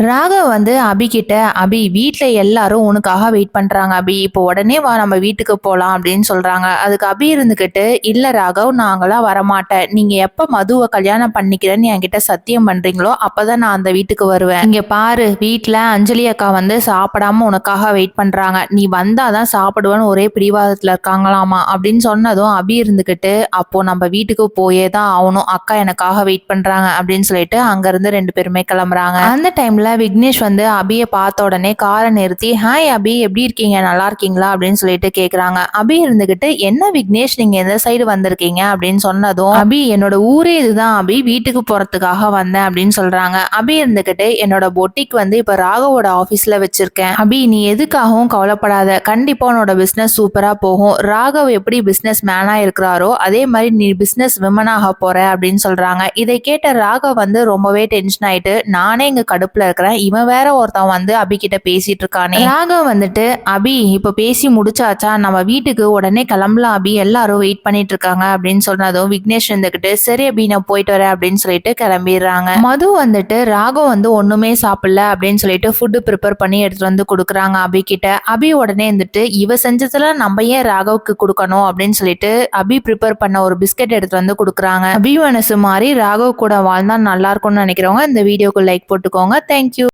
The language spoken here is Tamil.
ராகவ் வந்து அபி கிட்ட, அபி வீட்ல எல்லாரும் உனக்காக வெயிட் பண்றாங்க அபி, இப்போ உடனே வா நம்ம வீட்டுக்கு போலாம் அப்படின்னு சொல்றாங்க. அதுக்கு அபி இருந்துகிட்டு, இல்ல ராகவ் நாங்களாம் வரமாட்டேன், நீங்க எப்ப மதுவை கல்யாணம் பண்ணிக்கிறேன்னு என்கிட்ட சத்தியம் பண்றீங்களோ அப்பதான் நான் அந்த வீட்டுக்கு வருவேன். இங்க பாரு, வீட்டுல அஞ்சலி அக்கா வந்து சாப்பிடாம உனக்காக வெயிட் பண்றாங்க, நீ வந்தாதான் சாப்பிடுவேன்னு ஒரே பிடிவாதத்துல இருக்காங்களாமா அப்படின்னு சொன்னதும் அபி இருந்துகிட்டு, அப்போ நம்ம வீட்டுக்கு போயே தான் ஆகணும், அக்கா எனக்காக வெயிட் பண்றாங்க அப்படின்னு சொல்லிட்டு அங்க இருந்து 2 பேருமே கிளம்புறாங்க. அந்த டைம்ல விக்னேஷ் வந்து அபியை பார்த்த உடனே காரை நிறுத்தி, ஹாய் அபி எப்படி இருக்கீங்க, நல்லா இருக்கீங்களா அப்படின்னு சொல்லிட்டு கேக்குறாங்க. அபி இருந்துகிட்டு, என்ன விக்னேஷ் நீங்க எந்த சைடு வந்திருக்கீங்க அப்படின்னு சொன்னதும், அபி என்னோட ஊரே இதுதான் அபி, வீட்டுக்கு போறதுக்காக வந்தேன் அப்படின்னு சொல்றாங்க. அபி இருந்துகிட்டு, என்னோட பொட்டிக் வந்து இப்ப ராகவோட ஆபீஸ்ல வச்சிருக்கேன் அபி, நீ எதுக்காகவும் கவலைப்படாத, கண்டிப்பா உன்னோட பிசினஸ் சூப்பரா போகும், ராகவ் எப்படி பிசினஸ் மேனா இருக்கிறாரோ அதே மாதிரி நீ பிசினஸ் விமனாக போற அப்படின்னு சொல்றாங்க. இதை கேட்ட ராகவ் வந்து ரொம்பவே டென்ஷன் ஆயிட்டு, நானே இங்க கடுப்புல இருக்கிறேன், இவன் வேற ஒருத்தன் வந்து அபி கிட்ட பேசிட்டு இருக்கானே. ராகவ் வந்துட்டு, அபி இப்ப பேசி முடிச்சாச்சா, நம்ம வீட்டுக்கு உடனே கிளம்பலாம் அபி, எல்லாரும் வெயிட் பண்ணிட்டு இருக்காங்க அப்படின்னு சொன்னதும் விக்னேஷ் இருந்துகிட்டு, சரி அபி நான் போயிட்டு வரேன் அப்படின்னு சொல்லிட்டு கிளம்பிடுறாங்க. மது வந்துட்டு ராகவ் வந்து ஒண்ணுமே சாப்பிடல அப்படின்னு சொல்லிட்டு ஃபுட்டு ப்ரிப்பேர் பண்ணி எடுத்துட்டு வந்து கொடுக்குறாங்க அபி கிட்ட. அபி உடனே இருந்துட்டு, இவ செஞ்சதுல நம்ம ஏன் ராகவுக்கு கொடுக்கணும் அப்படின்னு சொல்லிட்டு அபி ப்ரிப்பேர் பண்ண ஒரு பிஸ்கெட் எடுத்து வந்து கொடுக்குறாங்க. அபி மனசு மாதிரி ராகவ் கூட வாழ்ந்தா நல்லா இருக்கும்னு நினைக்கிறவங்க இந்த வீடியோக்கு லைக் போட்டுக்கோங்க. தேங்க்யூ.